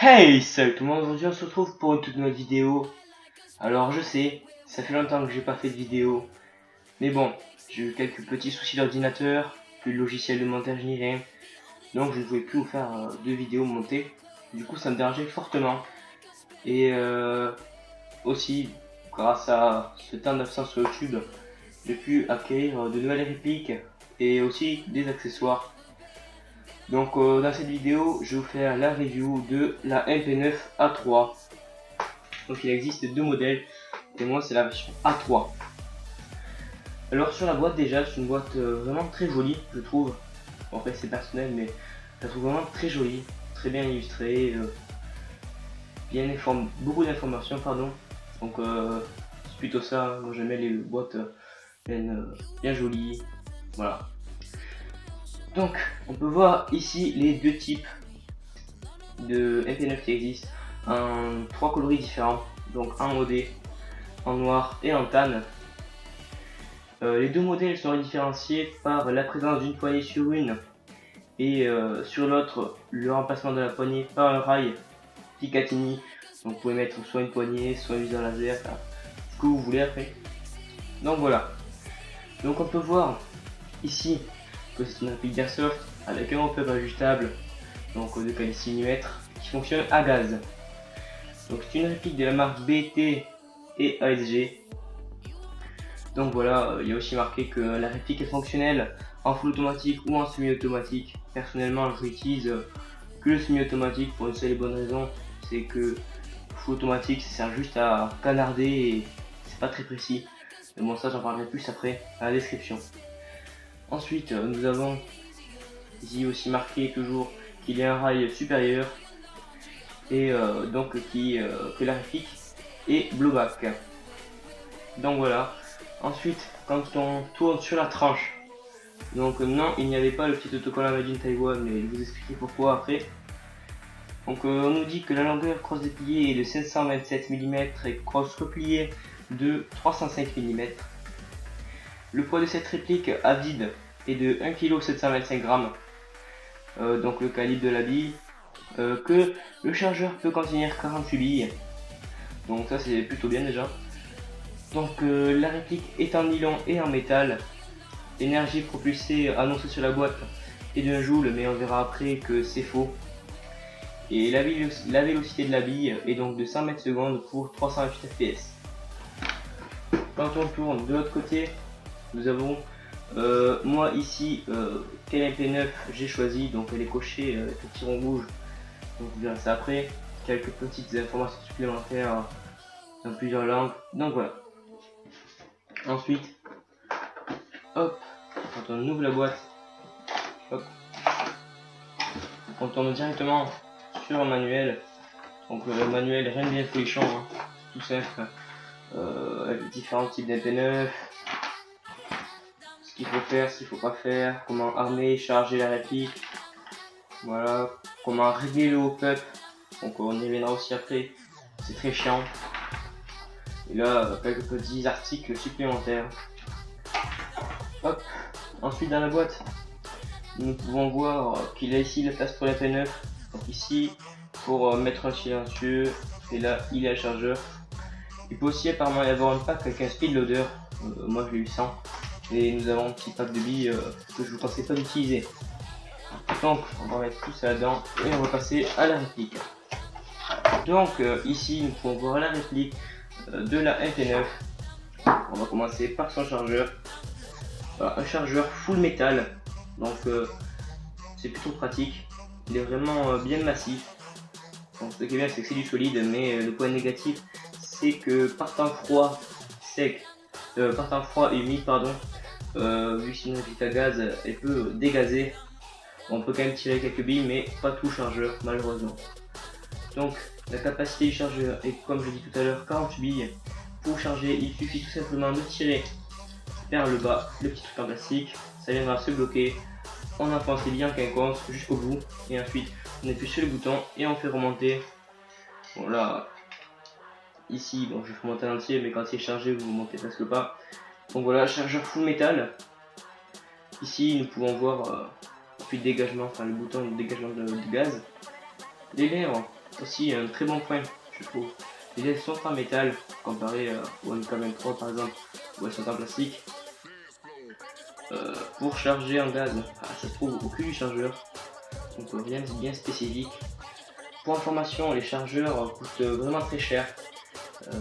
Hey, salut tout le monde, aujourd'hui on se retrouve pour une toute nouvelle vidéo. Alors je sais, ça fait longtemps que j'ai pas fait de vidéo, mais bon, j'ai eu quelques petits soucis d'ordinateur, plus de logiciel de montage ni rien, donc je ne pouvais plus vous faire de vidéos montées. Du coup ça me dérangeait fortement, et aussi grâce à ce temps d'absence sur YouTube, j'ai pu acquérir de nouvelles répliques et aussi des accessoires. Donc dans cette vidéo, je vais vous faire la review de la MP9 A3. Donc il existe deux modèles, et moi c'est la version A3. Alors sur la boîte déjà, c'est une boîte vraiment très jolie, je trouve. Bon, après c'est personnel, mais je la trouve vraiment très jolie, très bien illustrée, beaucoup d'informations, pardon. Donc c'est plutôt ça, moi j'aime les boîtes bien jolies, voilà. Donc on peut voir ici les deux types de MP9 qui existent, en trois coloris différents, donc en OD, en noir et en tan. Les deux modèles sont différenciés par la présence d'une poignée sur une et sur l'autre le remplacement de la poignée par un rail Picatinny. Donc vous pouvez mettre soit une poignée, soit un viseur laser, enfin, ce que vous voulez après. Donc voilà. Donc on peut voir ici que c'est une réplique d'Airsoft avec un hop-up ajustable, donc de calibre 6 mm, qui fonctionne à gaz. Donc c'est une réplique de la marque BT et ASG. Donc voilà, il y a aussi marqué que la réplique est fonctionnelle en full automatique ou en semi-automatique. Personnellement, je n'utilise que le semi-automatique pour une seule et bonne raison, c'est que full automatique ça sert juste à canarder et c'est pas très précis. Mais bon, ça j'en parlerai plus après à la description. Ensuite, nous avons ici aussi marqué toujours qu'il y a un rail supérieur et donc que la réplique est blowback. Donc voilà. Ensuite, quand on tourne sur la tranche, donc non, il n'y avait pas le petit autocollant Made in Taiwan, mais je vais vous expliquer pourquoi après. Donc on nous dit que la longueur cross dépliée est de 527 mm et cross repliée de 305 mm. Le poids de cette réplique à vide est de 1,725 kg, donc le calibre de la bille, que le chargeur peut contenir 48 billes, donc ça c'est plutôt bien déjà. Donc la réplique est en nylon et en métal. L'énergie propulsée annoncée sur la boîte est d'un joule, mais on verra après que c'est faux. Et la vélocité de la bille est donc de 100 mètres secondes pour 328 fps. Quand on tourne de l'autre côté, nous avons moi ici quelle MP9 j'ai choisi, donc elle est cochée avec le petit rond rouge, donc vous verrez ça après. Quelques petites informations supplémentaires dans plusieurs langues, donc voilà. Ensuite, hop, quand on ouvre la boîte, hop, on tourne directement sur un manuel. Donc le manuel, rien de bien folichon, hein, tout simple, avec les différents types d'MP9, ce qu'il faut faire, ce qu'il faut pas faire, comment armer, charger la réplique, voilà, comment régler le hop-up, donc on y reviendra aussi après, c'est très chiant. Et là, quelques petits articles supplémentaires. Hop. Ensuite dans la boîte, nous pouvons voir qu'il y a ici la place pour la MP9, donc ici pour mettre un silencieux, et là il y a le chargeur. Il peut aussi apparemment y avoir un pack avec un speed loader, moi je l'ai eu sans, et nous avons un petit pack de billes que je vous conseille pas d'utiliser. Donc on va mettre tout ça dedans et on va passer à la réplique. Donc ici nous pouvons voir la réplique de la MP9. On va commencer par son chargeur. Voilà, un chargeur full métal, donc c'est plutôt pratique. Il est vraiment bien massif. Donc ce qui est bien c'est que c'est du solide, mais le point négatif c'est que par temps froid sec, par temps froid et humide pardon, vu que c'est une réplique à gaz, elle peut dégazer. On peut quand même tirer quelques billes, mais pas tout chargeur malheureusement. Donc la capacité du chargeur est, comme je dis tout à l'heure, 48 billes. Pour charger, il suffit tout simplement de tirer vers le bas le petit truc en plastique, ça viendra se bloquer. On enfonce les billes en quinconce jusqu'au bout, et ensuite on appuie sur le bouton et on fait remonter. Bon là, ici, bon je fais monter entier, mais quand il est chargé vous ne montez presque pas. Donc voilà, chargeur full métal. Ici nous pouvons voir puis le dégagement, enfin le bouton de dégagement du gaz. Les lèvres aussi un très bon point, je trouve. Les ailes sont en métal comparé au MK23 par exemple, où elles sont en plastique. Pour charger en gaz, ça se trouve au cul du chargeur, donc rien de bien spécifique. Pour information, les chargeurs coûtent vraiment très cher.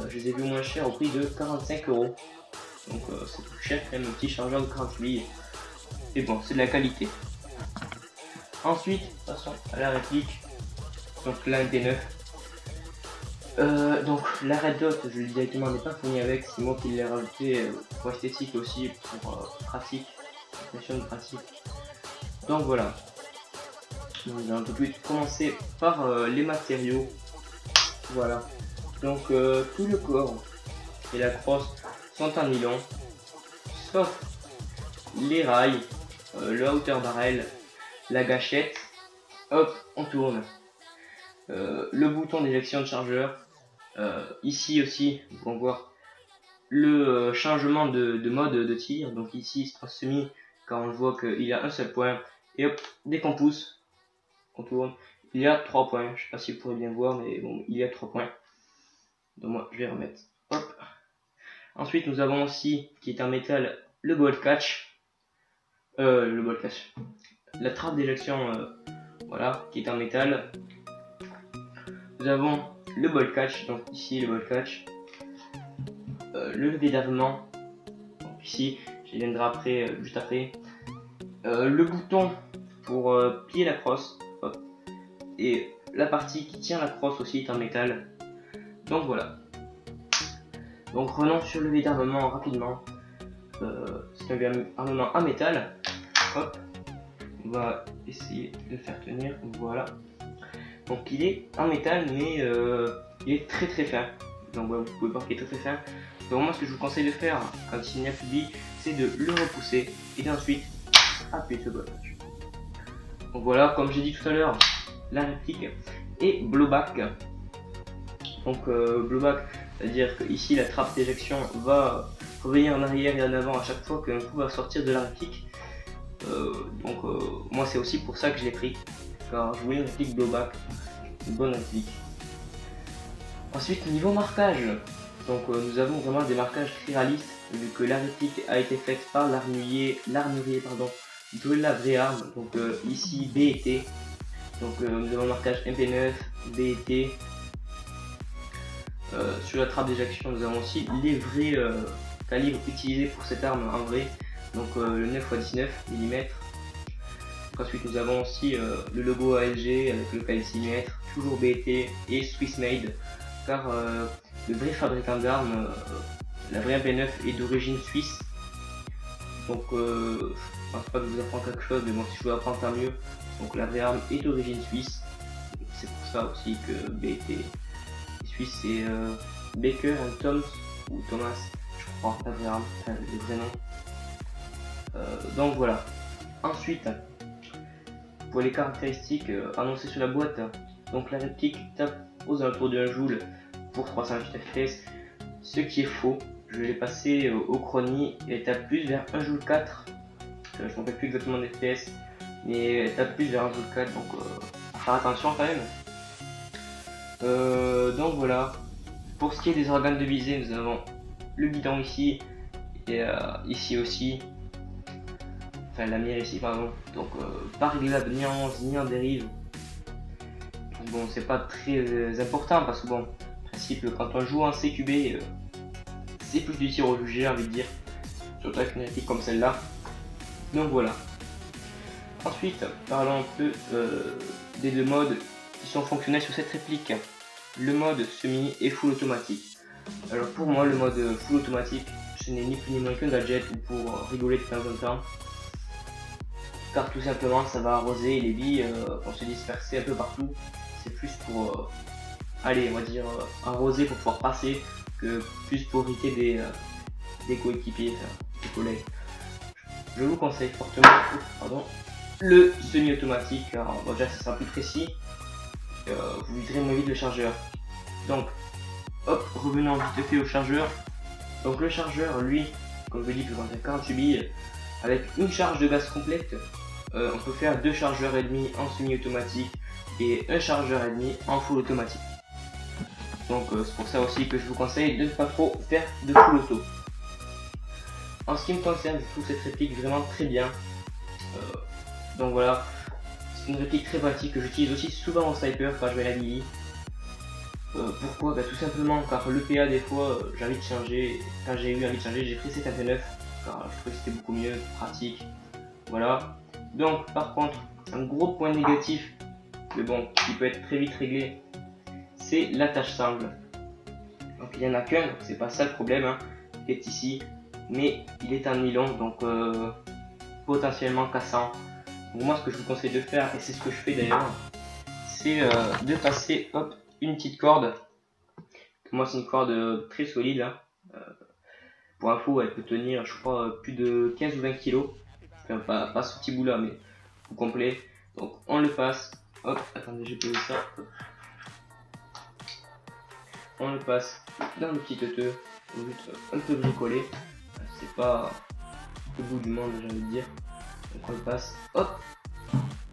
Je les ai vus moins cher au prix de 45 €. Donc c'est plus cher quand même un petit chargeur de 48 billes. Et bon, c'est de la qualité. Ensuite, passons à la réplique. Donc la MP9. Donc la Red Dot, je le dis directement, n'est pas fournie avec. C'est moi qui l'ai rajouté pour esthétique aussi, pour pratique, question de pratique. Donc voilà. Donc, on peut plus commencer par les matériaux. Voilà. Donc tout le corps et la crosse sont en nylon, sauf les rails, le hauteur barrel, la gâchette. Hop, on tourne. Le bouton d'éjection de chargeur. Ici aussi, on va voir le changement de mode de tir. Donc ici, il se transmet quand on voit qu'il y a un seul point. Et hop, dès qu'on pousse, on tourne. Il y a 3 points. Je sais pas si vous pourrez bien voir, mais bon, il y a 3 points. Donc moi, je vais remettre. Hop. Ensuite, nous avons aussi, qui est en métal, le bolt catch. La trappe d'éjection, voilà, qui est en métal. Nous avons le bolt catch, donc ici le bolt catch. Le levier d'armement, donc ici, j'y viendrai après, juste après. Le bouton pour plier la crosse. Hop. Et la partie qui tient la crosse aussi est en métal. Donc voilà. Donc revenons sur le levier d'armement rapidement. C'est un levier d'armement en métal. Hop. On va essayer de le faire tenir. Voilà. Donc il est en métal, mais il est très très fin. Donc vous pouvez voir qu'il est très très fin. Donc moi ce que je vous conseille de faire quand il n'y a plus de billes, c'est de le repousser et d'ensuite appuyer ce bouton. Donc voilà, comme j'ai dit tout à l'heure, la réplique est blowback. Donc blowback, c'est-à-dire que ici la trappe d'éjection va revenir en arrière et en avant à chaque fois qu'un coup va sortir de la réplique. Moi c'est aussi pour ça que je l'ai pris, car je voulais une réplique blowback, une bonne réplique. Ensuite niveau marquage, donc nous avons vraiment des marquages très réalistes, vu que la réplique a été faite par l'armurier de la vraie arme, donc ici B et T. Donc nous avons le marquage MP9, B et T. Sur la trappe d'éjection, nous avons aussi les vrais calibres utilisés pour cette arme en vrai, donc le 9x19 mm. Ensuite nous avons aussi le logo ALG avec le calibre 6 mm, toujours BT et Swiss Made, car le vrai fabricant d'armes, la vraie MP9 est d'origine suisse. Donc je pense pas que je vous apprends quelque chose, mais bon, si je vous apprends tant mieux. Donc la vraie arme est d'origine suisse, c'est pour ça aussi que BT est suisse, c'est Baker & Thomas ou Thomas, je crois, la vraie arme, enfin le vrai nom. Donc voilà. Ensuite, pour les caractéristiques annoncées sur la boîte, donc la réplique tape aux alentours de 1 joule pour 328 fps, ce qui est faux. Je l'ai passé au chrony et elle tape plus vers 1 joule 4. Je ne me rappelle plus exactement des fps, mais elle tape plus vers 1 joule 4, donc à faire attention quand même. Donc voilà. Pour ce qui est des organes de visée, nous avons le guidon ici et ici aussi. Enfin la mire ici pardon, donc pas réglable ni en 11 ni en dérive. Bon, c'est pas très important parce que bon, en principe quand on joue en CQB, c'est plus du tir au jugé, j'ai envie de dire, surtout avec une réplique comme celle-là. Donc voilà. Ensuite, parlons un peu des deux modes qui sont fonctionnels sur cette réplique. Le mode semi et full automatique. Alors pour moi, le mode full automatique, ce n'est ni plus ni moins qu'un gadget pour rigoler de temps en temps. Car tout simplement ça va arroser et les billes vont se disperser un peu partout. C'est plus pour aller, on va dire, arroser pour pouvoir passer que plus pour éviter des coéquipiers, des collègues. Je vous conseille fortement le semi-automatique, car bon, déjà ça sera plus précis, vous viderez moins vite le chargeur. Donc hop, revenons vite fait au chargeur. Donc le chargeur, lui, comme je vous dis, peut contenir 48 billes. Avec une charge de gaz complète, on peut faire 2 chargeurs et demi en semi-automatique, et un chargeur et demi en full automatique. Donc c'est pour ça aussi que je vous conseille de ne pas trop faire de full auto. En ce qui me concerne, je trouve cette réplique vraiment très bien. Donc voilà, c'est une réplique très pratique que j'utilise aussi souvent en sniper quand je vais à la Lily. Pourquoi? Tout simplement car le PA des fois j'ai envie de changer. Quand j'ai eu envie de changer, j'ai pris 59 car je trouvais que c'était beaucoup mieux, pratique. Voilà. Donc par contre, un gros point négatif, mais bon, qui peut être très vite réglé, c'est l'attache sangle. Donc il n'y en a qu'un, c'est pas ça le problème, hein, qui est ici, mais il est en nylon, donc potentiellement cassant. Donc moi ce que je vous conseille de faire, et c'est ce que je fais d'ailleurs, c'est de passer hop, une petite corde. Moi c'est une corde très solide, hein. Pour info elle peut tenir je crois plus de 15 ou 20 kilos, enfin pas ce petit bout là mais au complet. Donc on le passe, hop, attendez j'ai posé ça, hop. On le passe dans le petit teuteux, un peu bricolé, c'est pas le bout du monde j'ai envie de dire. Donc on le passe, hop,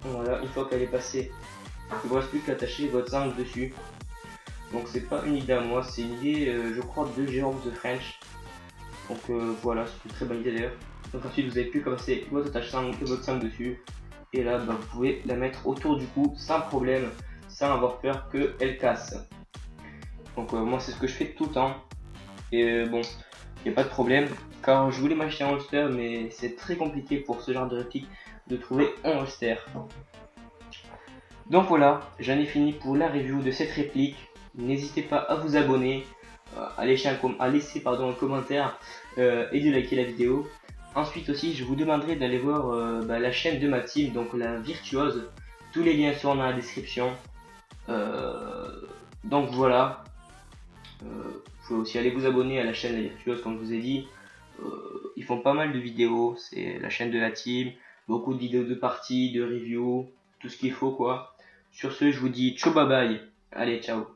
voilà, une fois qu'elle est passée, il ne vous reste plus qu'à attacher votre sangle dessus. Donc c'est pas une idée à moi, c'est une idée je crois de Jérôme The French. Donc voilà, c'est une très bonne idée d'ailleurs. Donc ensuite vous avez pu passer votre attache sangle et votre sangle dessus. Et là vous pouvez la mettre autour du cou sans problème, sans avoir peur qu'elle casse. Donc moi c'est ce que je fais tout le temps. Et bon, il n'y a pas de problème. Car je voulais m'acheter un holster mais c'est très compliqué pour ce genre de réplique de trouver un holster. Donc voilà, j'en ai fini pour la review de cette réplique. N'hésitez pas à vous abonner, à laisser un commentaire et de liker la vidéo. Ensuite aussi, je vous demanderai d'aller voir la chaîne de ma team, donc la Virtuose. Tous les liens seront dans la description. Donc voilà. Vous pouvez aussi aller vous abonner à la chaîne de la Virtuose, comme je vous ai dit. Ils font pas mal de vidéos, c'est la chaîne de la team. Beaucoup de vidéos de parties, de reviews, tout ce qu'il faut quoi. Sur ce, je vous dis ciao bye bye. Allez, ciao.